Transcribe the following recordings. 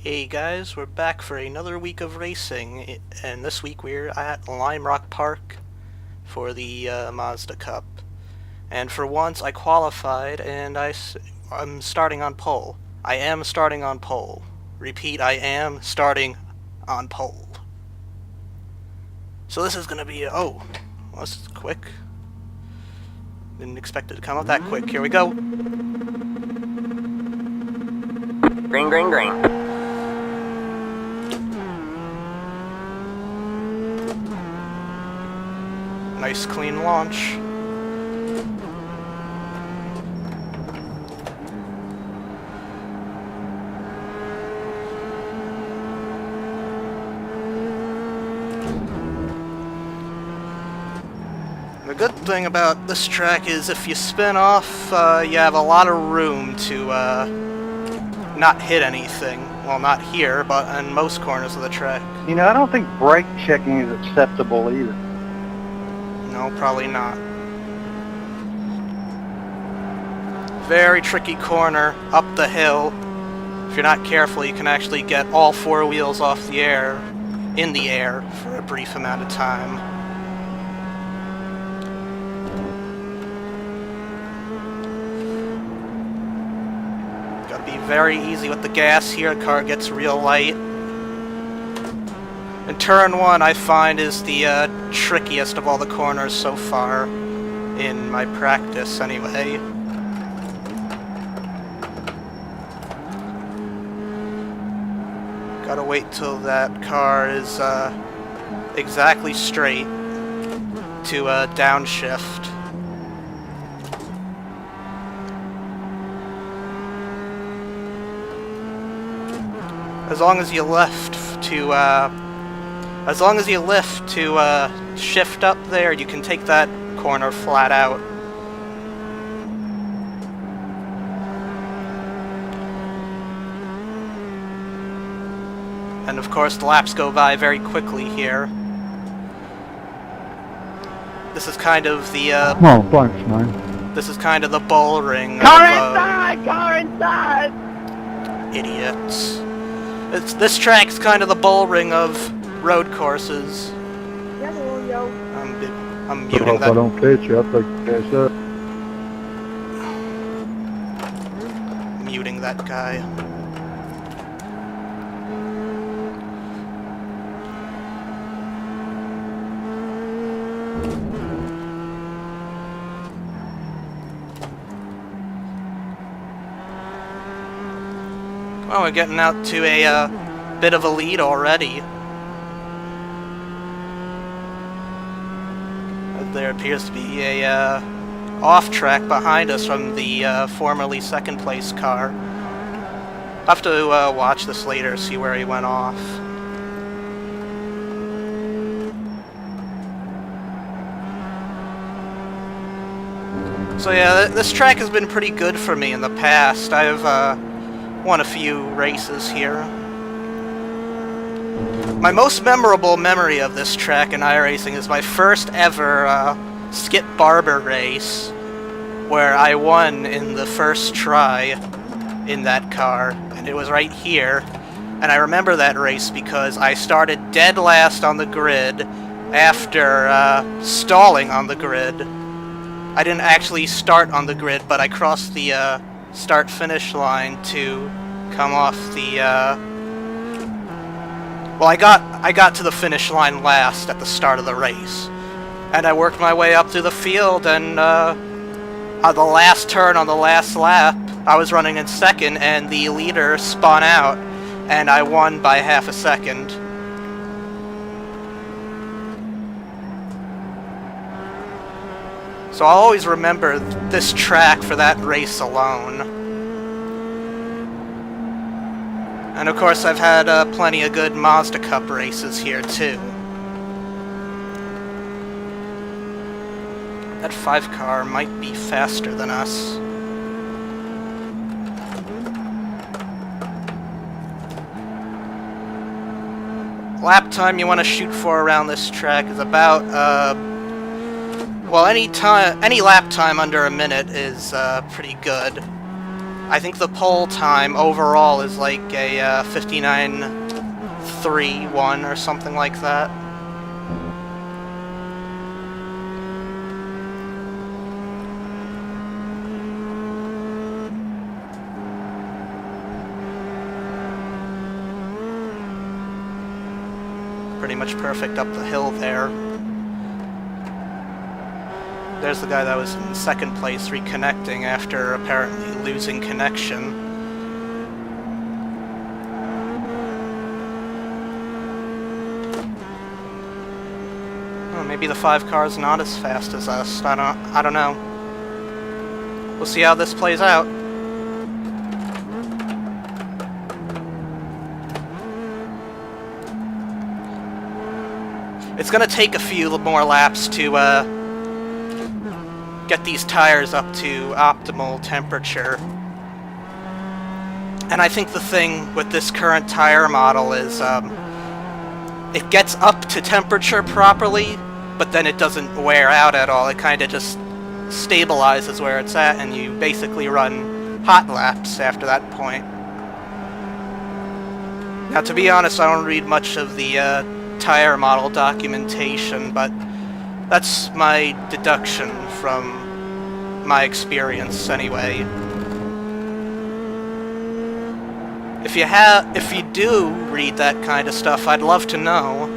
Hey guys, we're back for another week of racing, and this week we're at Lime Rock Park for the Mazda Cup. And for once I qualified, and I'm starting on pole. I am starting on pole. Repeat, I am starting on pole. So this is gonna be, well, this is quick. Didn't expect it to come up that quick. Here we go. Green, green, green. Nice clean launch. The good thing about this track is if you spin off, you have a lot of room to not hit anything. Well, not here, but in most corners of the track. You know, I don't think brake checking is acceptable either. No, probably not. Very tricky corner up the hill. If you're not careful, you can actually get all four wheels off the air, in the air, for a brief amount of time. Gotta be very easy with the gas here. The car gets real light. And turn one, I find, is the trickiest of all the corners so far, in my practice anyway. Gotta wait till that car is exactly straight to downshift. As long as you lift to shift up there, you can take that corner flat out. And of course, the laps go by very quickly here. This is kind of the Oh, thanks, man. this is kind of the bull ring. Car inside! Car inside! Idiots. This track's kind of the bull ring of road courses. I'm muting If I that. don't catch you, I'll take the cash up. Muting that guy. Well, we're getting out to a bit of a lead already. There appears to be a off track behind us from the formerly second place car. I'll have to watch this later, see where he went off. So yeah, this track has been pretty good for me in the past. I've won a few races here. My most memorable memory of this track in iRacing is my first ever Skip Barber race, where I won in the first try in that car, and it was right here. And I remember that race because I started dead last on the grid after stalling on the grid. I didn't actually start on the grid, but I crossed the start-finish line to come off the well, I got to the finish line last at the start of the race, and I worked my way up through the field, and on the last turn on the last lap, I was running in second, and the leader spun out, and I won by half a second. So I'll always remember this track for that race alone. And of course, I've had plenty of good Mazda Cup races here, too. That 5 car might be faster than us. Lap time you want to shoot for around this track is about, well, any lap time under a minute is pretty good. I think the pole time overall is like a 59.31 or something like that. Pretty much perfect up the hill there. There's the guy that was in second place reconnecting after apparently losing connection. Well, maybe the 5 car's not as fast as us. I don't know. We'll see how this plays out. It's gonna take a few more laps to get these tires up to optimal temperature. And I think the thing with this current tire model is it gets up to temperature properly, but then it doesn't wear out at all. It kind of just stabilizes where it's at, and you basically run hot laps after that point. Now, to be honest, I don't read much of the tire model documentation, but that's my deduction from my experience anyway. If you do read that kind of stuff, I'd love to know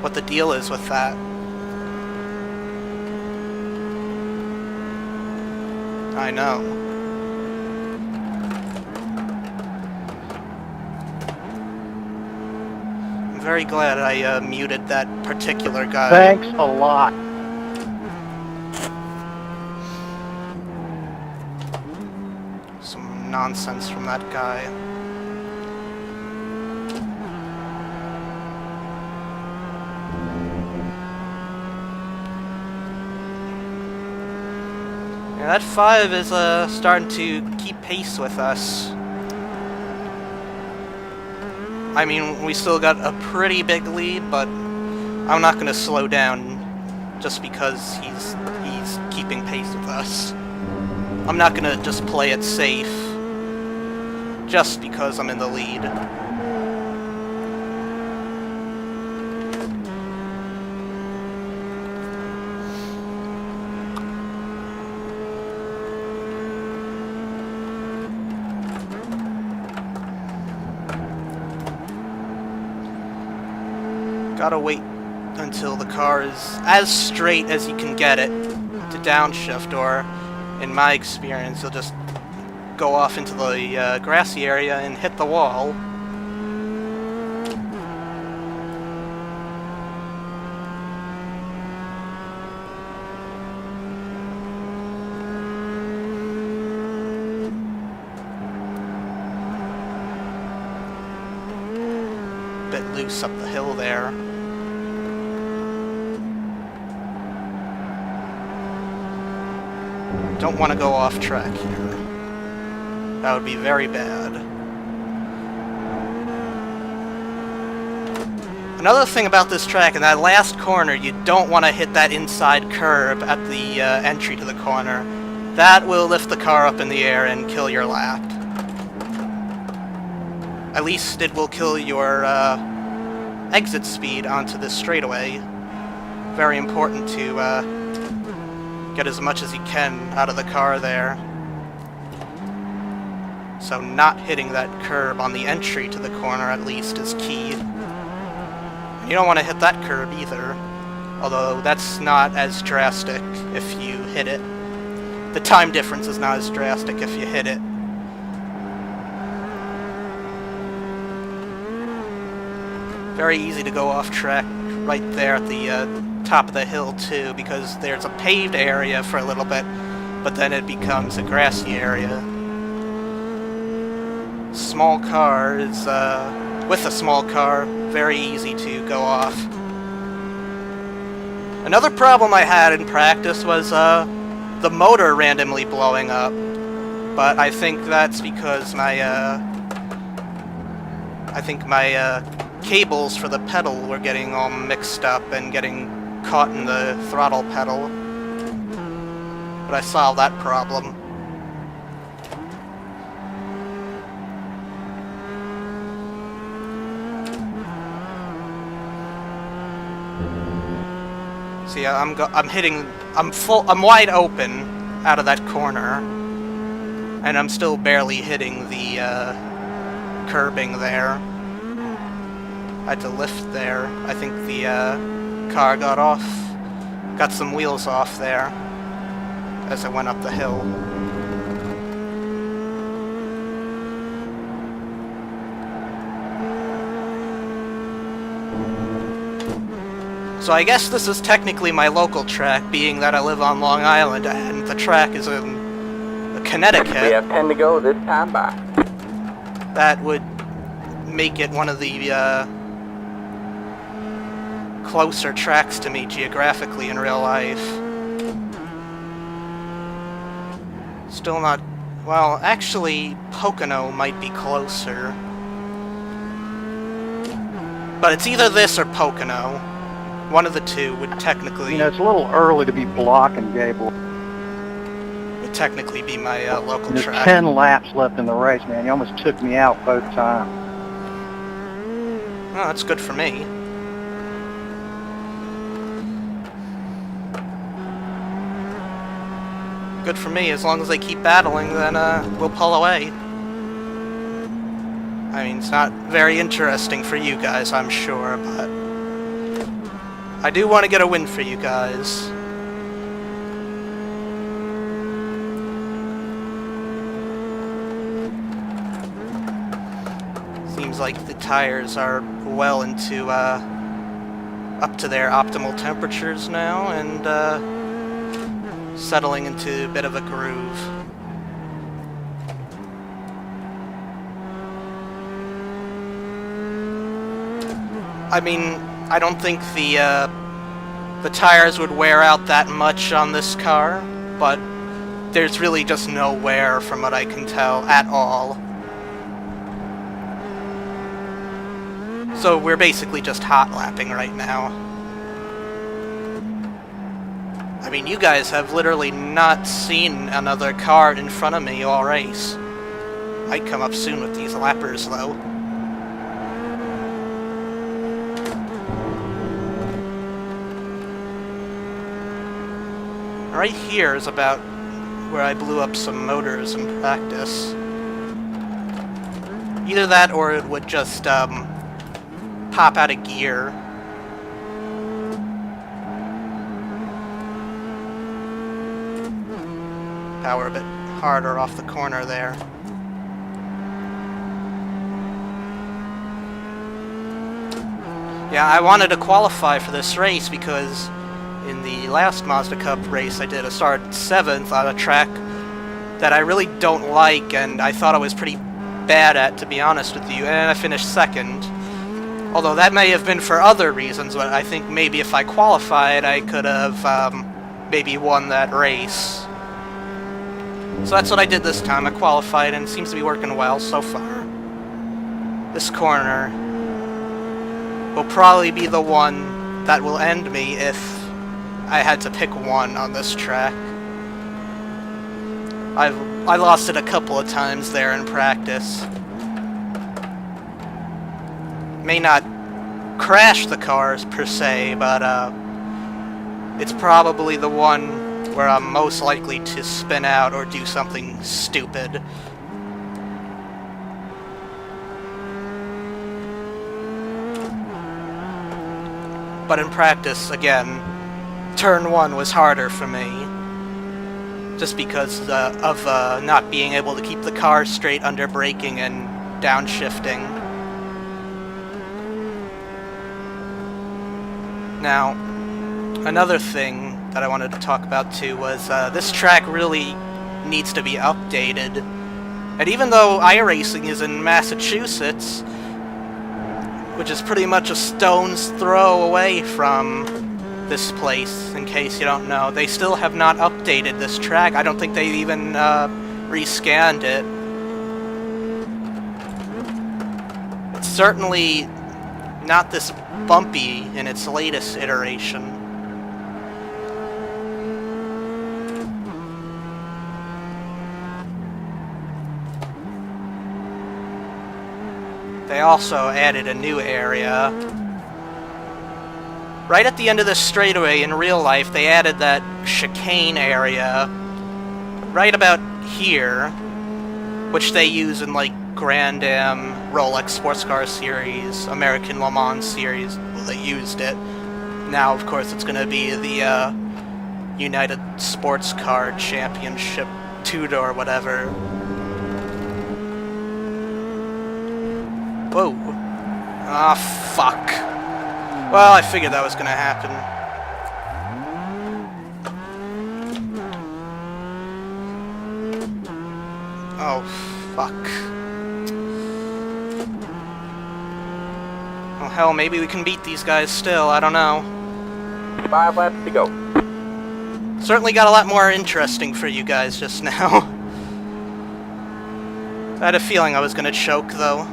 what the deal is with that. I know. I'm very glad I muted that particular guy. Thanks a lot. Some nonsense from that guy. Yeah, that 5 is starting to keep pace with us. I mean, we still got a pretty big lead, but I'm not going to slow down just because he's keeping pace with us. I'm not going to just play it safe just because I'm in the lead. Gotta wait until the car is as straight as you can get it to downshift, or in my experience, you'll just go off into the grassy area and hit the wall. Bit loose up the hill there. Don't want to go off track here. That would be very bad. Another thing about this track, in that last corner, you don't want to hit that inside curb at the entry to the corner. That will lift the car up in the air and kill your lap. At least it will kill your exit speed onto this straightaway. Very important to get as much as you can out of the car there. So not hitting that curb on the entry to the corner, at least, is key. You don't want to hit that curb either, although that's not as drastic if you hit it. The time difference is not as drastic if you hit it. Very easy to go off track right there at the top of the hill too, because there's a paved area for a little bit, but then it becomes a grassy area. Small car is, with a small car, very easy to go off. Another problem I had in practice was the motor randomly blowing up, but I think that's because my cables for the pedal were getting all mixed up and getting caught in the throttle pedal. But I solved that problem. See, I'm wide open out of that corner, and I'm still barely hitting the curbing there. I had to lift there. I think the car got some wheels off there as I went up the hill. So I guess this is technically my local track, being that I live on Long Island and the track is in Connecticut. We have 10 to go this time by. That would make it one of the closer tracks to me geographically in real life. Still not... Well, actually, Pocono might be closer. But it's either this or Pocono. One of the two would technically... You know, it's a little early to be blocking Gable. Would technically be my local There's track. 10 laps left in the race, man. You almost took me out both times. Oh, that's good for me. Good for me. As long as they keep battling, then we'll pull away. I mean, it's not very interesting for you guys, I'm sure, but I do want to get a win for you guys. Seems like the tires are well into up to their optimal temperatures now, and settling into a bit of a groove. I mean, I don't think the tires would wear out that much on this car, but there's really just no wear from what I can tell at all. So we're basically just hot lapping right now. I mean, you guys have literally not seen another car in front of me all race. Might come up soon with these lappers, though. Right here is about where I blew up some motors in practice. Either that or it would just pop out of gear. Power a bit harder off the corner there. Yeah, I wanted to qualify for this race because in the last Mazda Cup race I did, I started 7th on a track that I really don't like and I thought I was pretty bad at, to be honest with you, and I finished 2nd. Although that may have been for other reasons, but I think maybe if I qualified I could have maybe won that race. So that's what I did this time. I qualified and it seems to be working well so far. This corner will probably be the one that will end me if I had to pick one on this track. I lost it a couple of times there in practice. May not crash the cars per se, but it's probably the one where I'm most likely to spin out or do something stupid. But in practice, again, turn 1 was harder for me. Just because of not being able to keep the car straight under braking and downshifting. Now, another thing that I wanted to talk about too was this track really needs to be updated. And even though iRacing is in Massachusetts, which is pretty much a stone's throw away from this place, in case you don't know, they still have not updated this track. I don't think they even rescanned it. It's certainly not this bumpy in its latest iteration. They also added a new area right at the end of this straightaway in real life, they added that chicane area right about here, which they use in like Grand Am, Rolex Sports Car Series, American Le Mans Series. Well, they used it. Now, of course, it's going to be the United Sports Car Championship two-door, whatever. Whoa. Ah, fuck. Well, I figured that was going to happen. Oh, fuck. Oh, hell, maybe we can beat these guys still, I don't know. 5 laps to go. Certainly got a lot more interesting for you guys just now. I had a feeling I was gonna choke, though.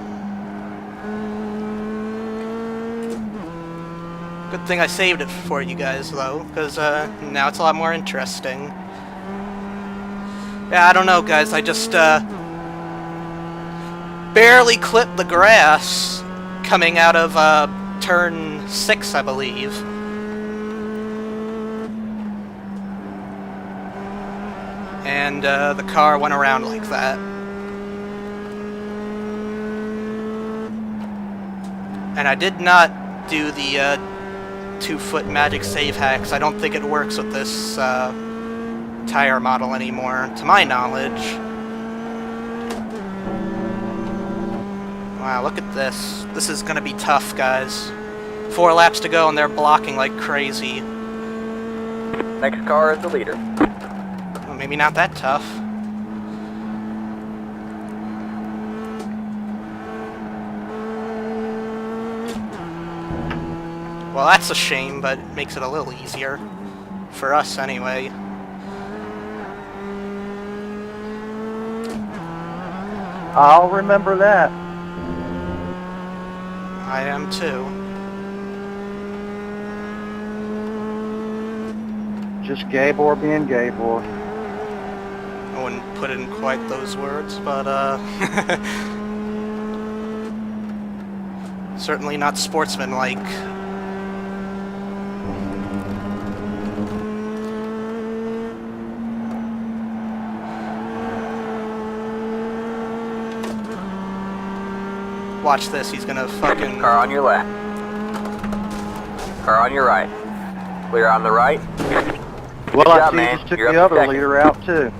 Good thing I saved it for you guys, though, because now it's a lot more interesting. Yeah, I don't know, guys, I just barely clipped the grass coming out of turn 6, I believe. And the car went around like that. And I did not do the 2-foot magic save hacks. I don't think it works with this tire model anymore, to my knowledge. Wow, look at this. This is gonna be tough, guys. 4 laps to go and they're blocking like crazy. Next car is the leader. Well, maybe not that tough. Well, that's a shame, but it makes it a little easier. For us, anyway. I'll remember that. I am too. Just Gabor being Gabor. I wouldn't put it in quite those words, but certainly not sportsmanlike. Watch this, he's gonna fucking... Car on your left. Car on your right. Clear on the right. Well, Good I job, see man. you just took You're the up other second. leader out, too.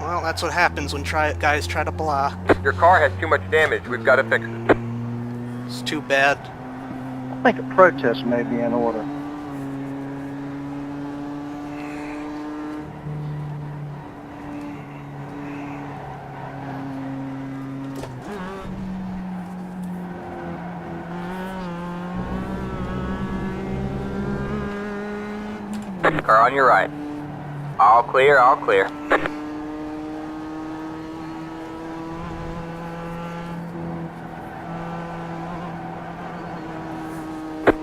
Well, that's what happens when guys try to block. Your car has too much damage. We've got to fix it. It's too bad. I think a protest may be in order. Car on your right. All clear, all clear.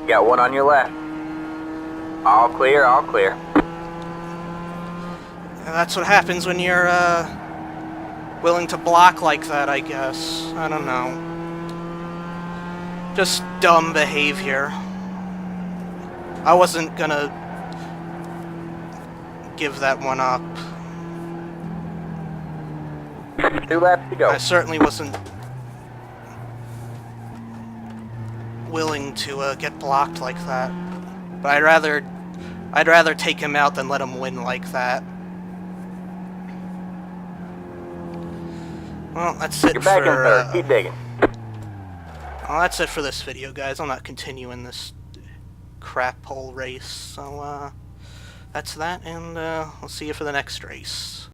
Got one on your left. All clear, all clear. And that's what happens when you're willing to block like that, I guess. I don't know. Just dumb behavior. I wasn't gonna give that one up. 2 laps to go. I certainly wasn't willing to get blocked like that. But I'd rather take him out than let him win like that. Well, that's it You're back in for third. Keep digging. well, that's it for this video, guys. I'm not continuing this crap hole race, so that's that, and we'll see you for the next race.